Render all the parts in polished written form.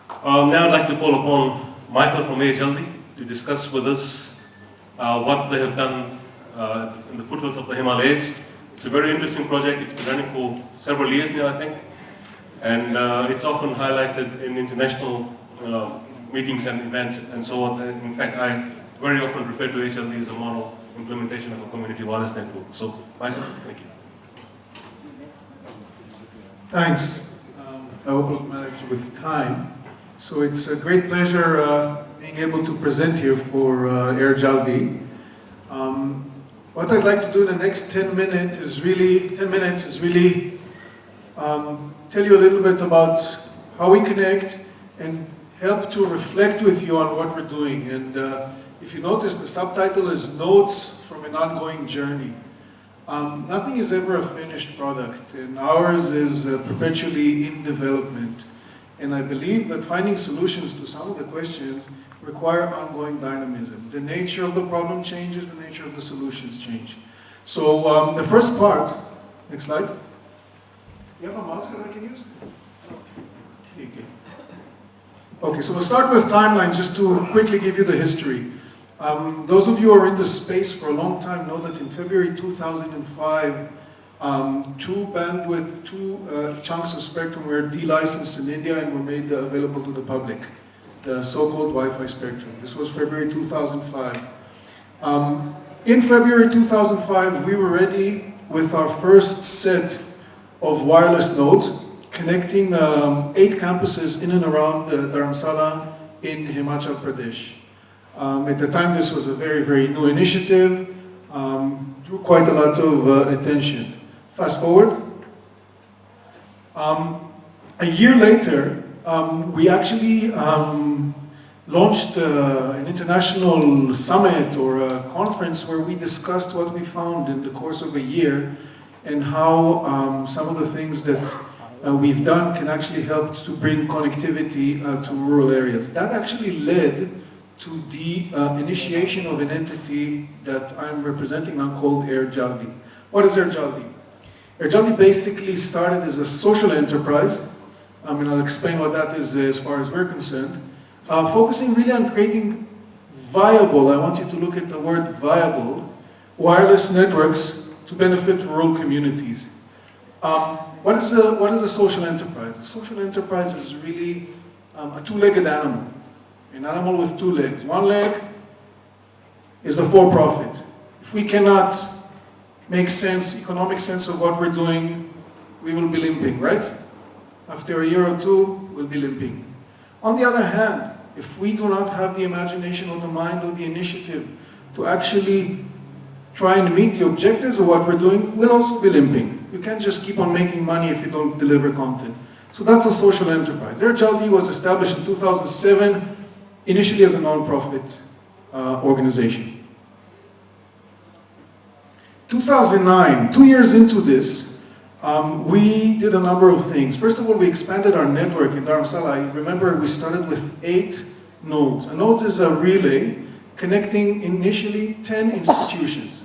Now I'd like to call upon Michael from Jaldi to discuss with us what they have done in the foothills of the Himalayas. It's a very interesting project. It's been running for several years now, I think. And it's often highlighted in international meetings and events and so on. And in fact, I very often refer to Jaldi as a model implementation of a community wireless network. So, Michael, thank you. Thanks. I hope I'll manage with time. So it's a great pleasure being able to present here for Jaldi. What I'd like to do in the next 10 minutes is really tell you a little bit about how we connect and help to reflect with you on what we're doing. And if you notice, the subtitle is Notes from an Ongoing Journey. Nothing is ever a finished product, and ours is perpetually in development. And I believe that finding solutions to some of the questions require ongoing dynamism. The nature of the problem changes, the nature of the solutions change. So the first part, next slide. You have a mouse that I can use? Okay, so we'll start with timeline just to quickly give you the history. Those of you who are in this space for a long time know that in February 2005, two chunks of spectrum were delicensed in India and were made available to the public, the so-called Wi-Fi spectrum. This was February 2005. In February 2005, we were ready with our first set of wireless nodes connecting 8 campuses in and around Dharamsala in Himachal Pradesh. At the time, this was a very, very new initiative, drew quite a lot of attention. Fast forward. A year later, we actually launched an international summit or a conference where we discussed what we found in the course of a year and how some of the things that we've done can actually help to bring connectivity to rural areas. That actually led to the initiation of an entity that I'm representing now called Jaldi. What is Jaldi? Jaldi basically started as a social enterprise. I'll explain what that is as far as we're concerned. Focusing really on creating viable, I want you to look at the word viable, wireless networks to benefit rural communities. What is a social enterprise? A social enterprise is really a two-legged animal. An animal with 2 legs. One leg is the for-profit. If we cannot make sense, economic sense of what we're doing, we will be limping, right? After a year or two, we'll be limping. On the other hand, if we do not have the imagination or the mind or the initiative to actually try and meet the objectives of what we're doing, we'll also be limping. You can't just keep on making money if you don't deliver content. So that's a social enterprise. Jaldi was established in 2007, initially as a non-profit organization. 2009, 2 years into this, we did a number of things. First of all, we expanded our network in Dharamsala. Remember, we started with 8 nodes. A node is a relay connecting initially 10 institutions.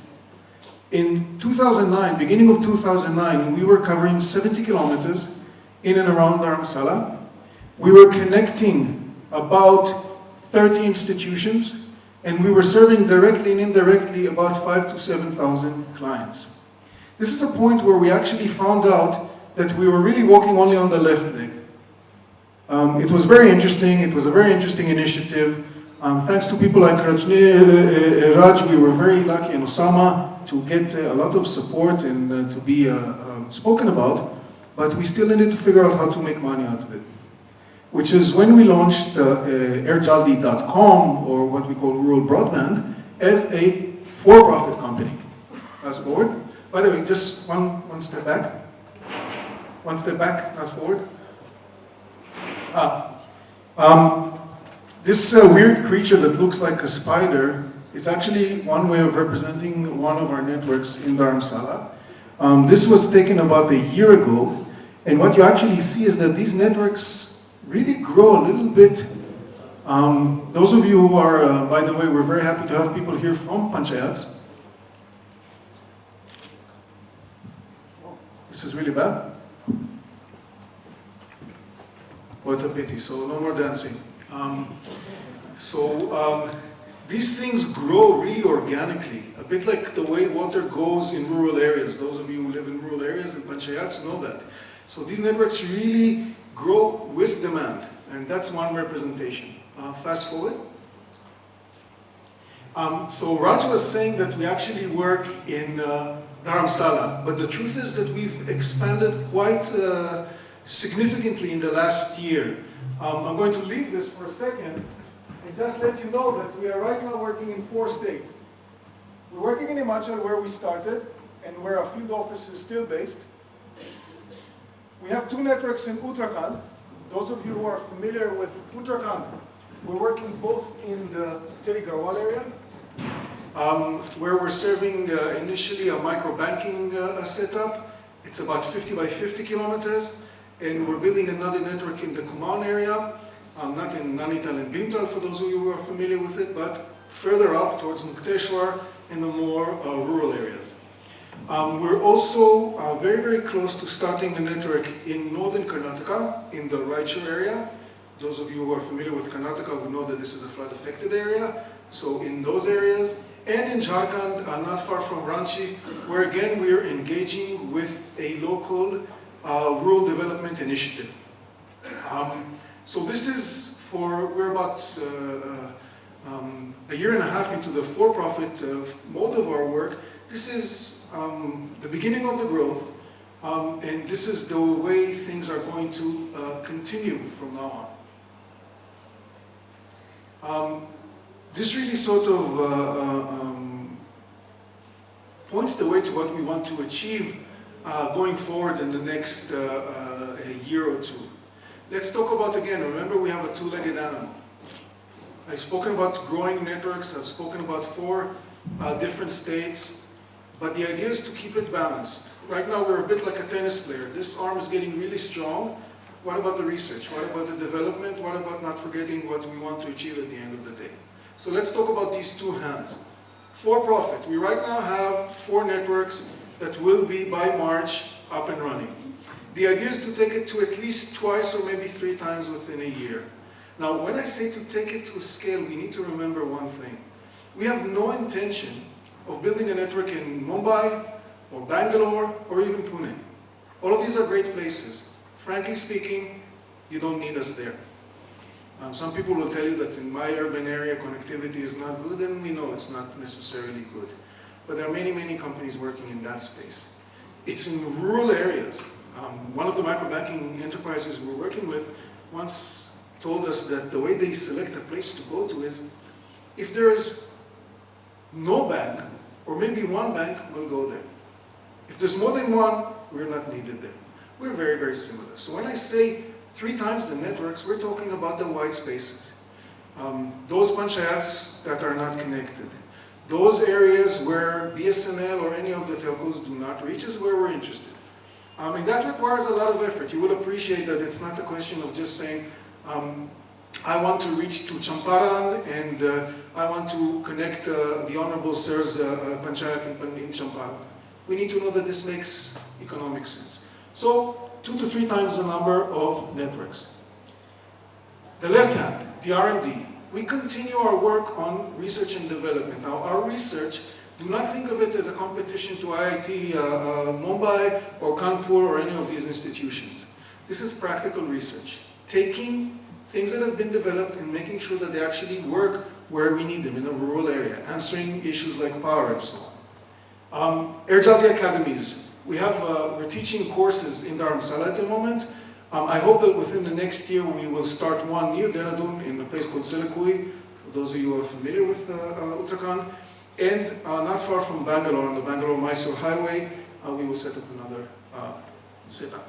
In 2009, beginning of 2009, we were covering 70 kilometers in and around Dharamsala. We were connecting about 30 institutions, and we were serving directly and indirectly about 5,000 to 7,000 clients. This is a point where we actually found out that we were really walking only on the left leg. It was very interesting. It was a very interesting initiative. Thanks to people like Raj, we were very lucky, and Osama, to get a lot of support and to be spoken about, but we still needed to figure out how to make money out of it. Which is when we launched airjaldi.com, or what we call rural broadband, as a for-profit company. Fast forward. By the way, just one step back. One step back, not forward. This weird creature that looks like a spider is actually one way of representing one of our networks in Dharamsala. This was taken about a year ago, and what you actually see is that these networks really grow a little bit. Those of you who are, by the way, we're very happy to have people here from Panchayats. This is really bad. What a pity. So no more dancing. These things grow really organically, a bit like the way water goes in rural areas. Those of you who live in rural areas and panchayats know that. So these networks really grow with demand, and that's one representation. Fast forward. So Raj was saying that we actually work in Dharamsala, but the truth is that we've expanded quite significantly in the last year. I'm going to leave this for a second and just let you know that we are right now working in 4 states. We're working in Himachal, where we started and where our field office is still based. We have 2 networks in Uttarakhand. Those of you who are familiar with Uttarakhand, we're working both in the Teri Garhwal area, where we're serving initially a micro-banking setup. It's about 50 by 50 kilometers. And we're building another network in the Kumaon area, not in Nainital and Bhimtal for those of you who are familiar with it, but further up towards Mukteshwar in the more rural areas. We're also very, very close to starting a network in northern Karnataka, in the Raichur area. Those of you who are familiar with Karnataka will know that this is a flood-affected area. So in those areas, and in Jharkhand, not far from Ranchi, where again we are engaging with a local rural development initiative. So this is we're about a year and a half into the for-profit mode of our work. This is the beginning of the growth, and this is the way things are going to continue from now on. This really sort of points the way to what we want to achieve going forward in the next year or 2. Let's talk about, again, remember we have a 2-legged animal. I've spoken about growing networks, I've spoken about 4 different states, but the idea is to keep it balanced. Right now we're a bit like a tennis player. This arm is getting really strong. What about the research? What about the development? What about not forgetting what we want to achieve at the end of the day? So let's talk about these 2 hands. For profit, we right now have 4 networks that will be by March up and running. The idea is to take it to at least twice or maybe 3 times within a year. Now, when I say to take it to a scale, we need to remember one thing. We have no intention of building a network in Mumbai or Bangalore or even Pune. All of these are great places. Frankly speaking, you don't need us there. Some people will tell you that in my urban area connectivity is not good, and we know it's not necessarily good. But there are many, many companies working in that space. It's in rural areas. One of the microbanking enterprises we're working with once told us that the way they select a place to go to is, if there is no bank, or maybe one bank, we'll go there. If there's more than one, we're not needed there. We're very, very similar. So when I say 3 times the networks, we're talking about the white spaces. Those panchayats that are not connected. Those areas where BSNL or any of the telcos do not reach is where we're interested. And that requires a lot of effort. You will appreciate that it's not a question of just saying, I want to reach to Champaran and I want to connect the Honorable Sir's Panchayat in Champaran. We need to know that this makes economic sense. So 2 to 3 times the number of networks. The left hand, the R&D. We continue our work on research and development. Now, our research, do not think of it as a competition to IIT Mumbai or Kanpur or any of these institutions. This is practical research. Taking things that have been developed and making sure that they actually work where we need them, in a rural area, answering issues like power and so on. Air Jaldi Academies. We're teaching courses in Dharamsala at the moment. I hope that within the next year we will start one near Dehradun in a place called Silikui, for those of you who are familiar with Uttarakhand. And not far from Bangalore, on the Bangalore-Mysore highway, we will set up another setup.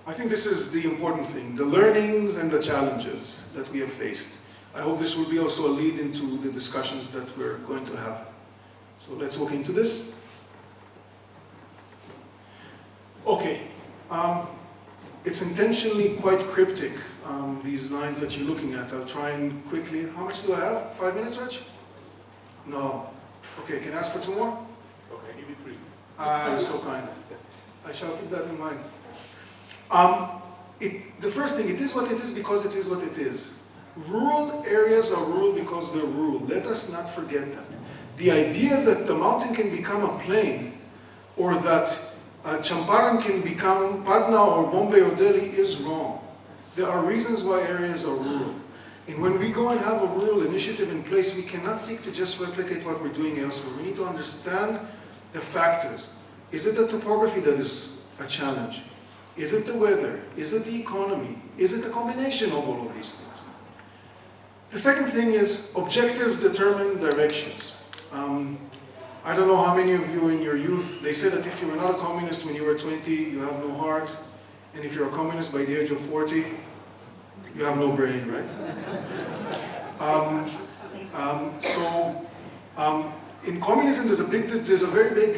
I think this is the important thing, the learnings and the challenges that we have faced. I hope this will be also a lead into the discussions that we're going to have. So let's walk into this. Okay, it's intentionally quite cryptic, these lines that you're looking at. I'll try and quickly, how much do I have? 5 minutes, Rich? No. Okay, can I ask for 2 more? Okay, give me 3. You're so kind. I shall keep that in mind. The first thing, it is what it is because it is what it is. Rural areas are rural because they're rural. Let us not forget that. The idea that the mountain can become a plain, or that Champaran can become Patna or Bombay or Delhi is wrong. There are reasons why areas are rural. And when we go and have a rural initiative in place, we cannot seek to just replicate what we're doing elsewhere. We need to understand the factors. Is it the topography that is a challenge? Is it the weather? Is it the economy? Is it a combination of all of these things? The second thing is objectives determine directions. I don't know how many of you in your youth, they say that if you were not a communist when you were 20, you have no heart. And if you're a communist by the age of 40, you have no brain, right? In communism, there's a very big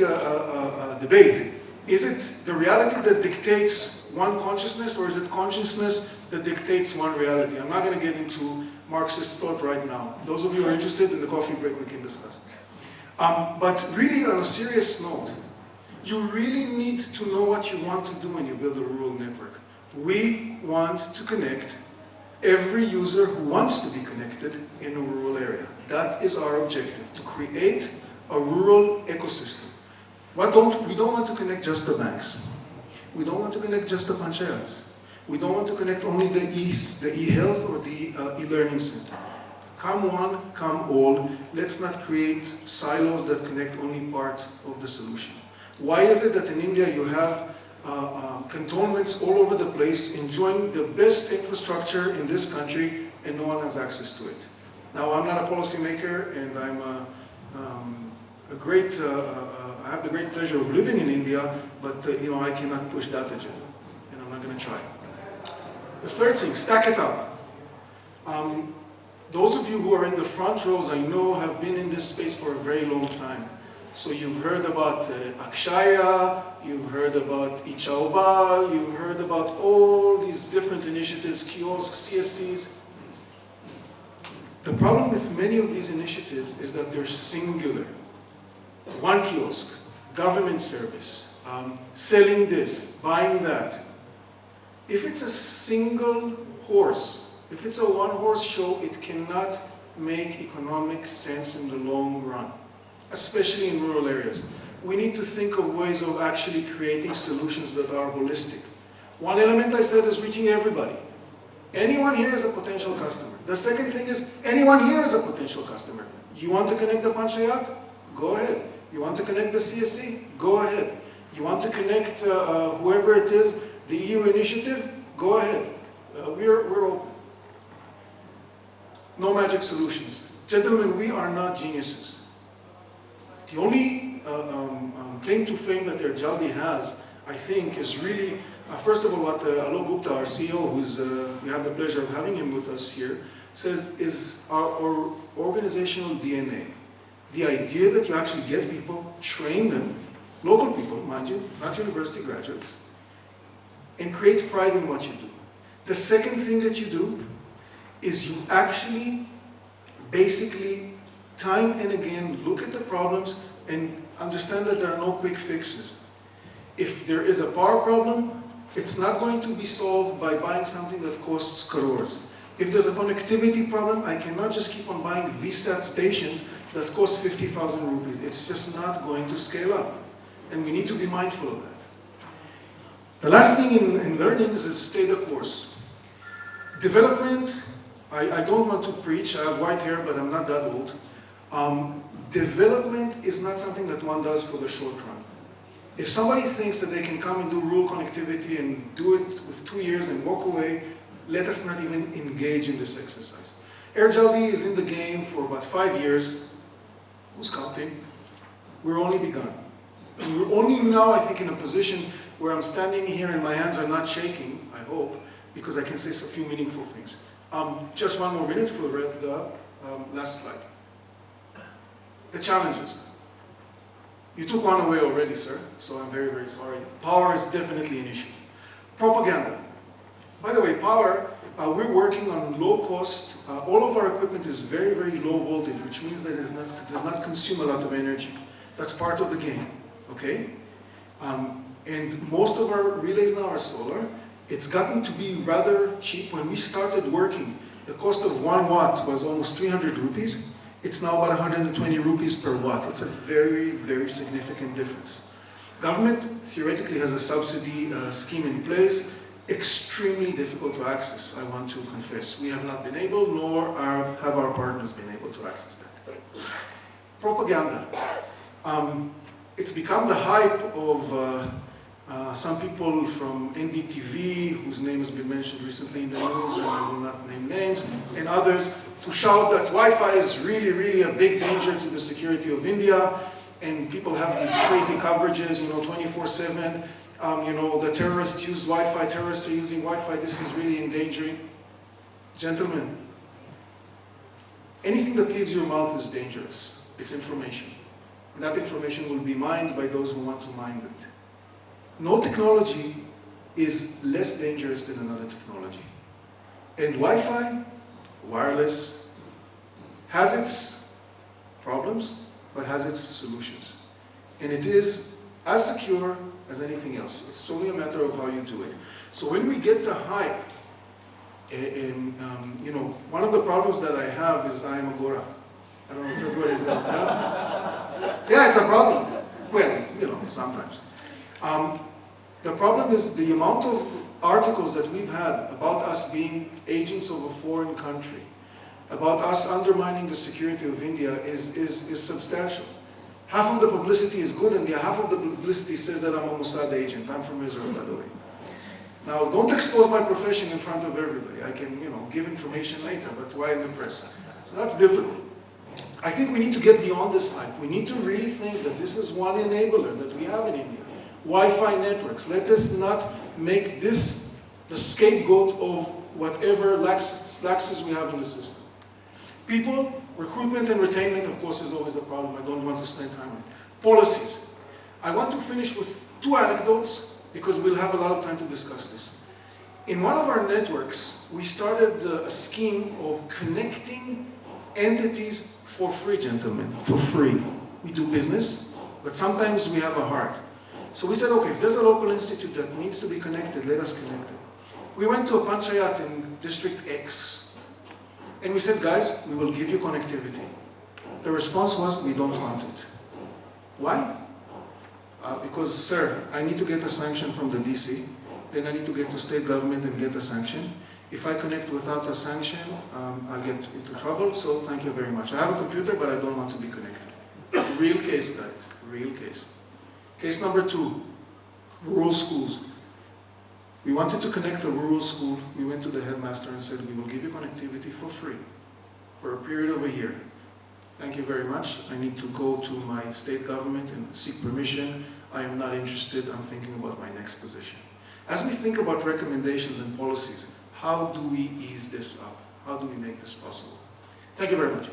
debate. Is it the reality that dictates one consciousness, or is it consciousness that dictates one reality? I'm not going to get into Marxist thought right now. Those of you who are interested, in the coffee break we can discuss. But really, on a serious note, you really need to know what you want to do when you build a rural network. We want to connect every user who wants to be connected in a rural area. That is our objective, to create a rural ecosystem. We don't want to connect just the banks. We don't want to connect just the panchayats. We don't want to connect only the e-health or the e-learning center. Come one, come all. Let's not create silos that connect only parts of the solution. Why is it that in India you have cantonments all over the place enjoying the best infrastructure in this country and no one has access to it? Now, I'm not a policymaker, and I'm I have the great pleasure of living in India, but I cannot push that agenda, and I'm not going to try. The third thing, stack it up. Those of you who are in the front rows, I know, have been in this space for a very long time. So you've heard about Akshaya, you've heard about Ichauba, you've heard about all these different initiatives, kiosks, CSCs. The problem with many of these initiatives is that they're singular. One kiosk, government service, selling this, buying that. If it's a single horse, if it's a one-horse show, it cannot make economic sense in the long run, especially in rural areas. We need to think of ways of actually creating solutions that are holistic. One element I said is reaching everybody. Anyone here is a potential customer. The second thing is, anyone here is a potential customer. You want to connect the panchayat? Go ahead. You want to connect the CSC? Go ahead. You want to connect whoever it is, the EU initiative? Go ahead. We're open. No magic solutions. Gentlemen, we are not geniuses. The only claim to fame that their Jaldi has, I think, is really, first of all, what Alok Gupta, our CEO, who's we have the pleasure of having him with us here, says is our organizational DNA. The idea that you actually get people, train them, local people, mind you, not university graduates, and create pride in what you do. The second thing that you do is you actually, basically, time and again, look at the problems and understand that there are no quick fixes. If there is a power problem, it's not going to be solved by buying something that costs crores. If there's a connectivity problem, I cannot just keep on buying VSAT stations that cost 50,000 rupees. It's just not going to scale up. And we need to be mindful of that. The last thing in learning is stay the course. Development, I don't want to preach. I have white hair, but I'm not that old. Development is not something that one does for the short run. If somebody thinks that they can come and do rural connectivity and do it with 2 years and walk away, let us not even engage in this exercise. Air Jaldi is in the game for about 5 years. Who's counting? We're only begun. And we're only now, I think, in a position where I'm standing here and my hands are not shaking, I hope, because I can say a few meaningful things. Just one more minute for the last slide. The challenges. You took one away already, sir, so I'm very, very sorry. Power is definitely an issue. Propaganda. By the way, power, we're working on low cost. All of our equipment is very, very low voltage, which means that it does not consume a lot of energy. That's part of the game, okay? And most of our relays now are solar, It's gotten to be rather cheap. When we started working, the cost of 1 watt was almost 300 rupees. It's now about 120 rupees per watt. It's a very, very significant difference. Government theoretically has a subsidy scheme in place, extremely difficult to access, I want to confess. We have not been able, nor have our partners been able to access that. Propaganda. It's become the hype of some people from NDTV, whose name has been mentioned recently in the news, and I will not name names, and others, to shout that Wi-Fi is really, really a big danger to the security of India, and people have these crazy coverages, 24/7, the terrorists use Wi-Fi, terrorists are using Wi-Fi, this is really endangering. Gentlemen, anything that leaves your mouth is dangerous. It's information. And that information will be mined by those who want to mine it. No technology is less dangerous than another technology. And Wi-Fi, wireless, has its problems, but has its solutions. And it is as secure as anything else. It's only a matter of how you do it. So when we get the hype, one of the problems that I have is I'm a Gora. I don't know if everybody's got that. Yeah, it's a problem. Well, sometimes. The problem is the amount of articles that we've had about us being agents of a foreign country, about us undermining the security of India is substantial. Half of the publicity is good, and half of the publicity says that I'm a Mossad agent. I'm from Israel, by the way. Now, don't expose my profession in front of everybody. I can, give information later, but why in the press? So that's difficult. I think we need to get beyond this hype. We need to really think that this is one enabler that we have in India. Wi-Fi networks. Let us not make this the scapegoat of whatever laxes we have in the system. People, recruitment and retainment, of course, is always a problem. I don't want to spend time on it. Policies. I want to finish with 2 anecdotes because we'll have a lot of time to discuss this. In one of our networks, we started a scheme of connecting entities for free, gentlemen, for free. We do business, but sometimes we have a heart. So we said, okay, if there's a local institute that needs to be connected, let us connect it. We went to a panchayat in District X, and we said, guys, we will give you connectivity. The response was, we don't want it. Why? Because, sir, I need to get a sanction from the DC, then I need to get to state government and get a sanction. If I connect without a sanction, I'll get into trouble, so thank you very much. I have a computer, but I don't want to be connected. Real case, guys, real case. Case number 2, rural schools. We wanted to connect a rural school. We went to the headmaster and said, we will give you connectivity for free for a period of a year. Thank you very much. I need to go to my state government and seek permission. I am not interested. I'm thinking about my next position. As we think about recommendations and policies, how do we ease this up? How do we make this possible? Thank you very much.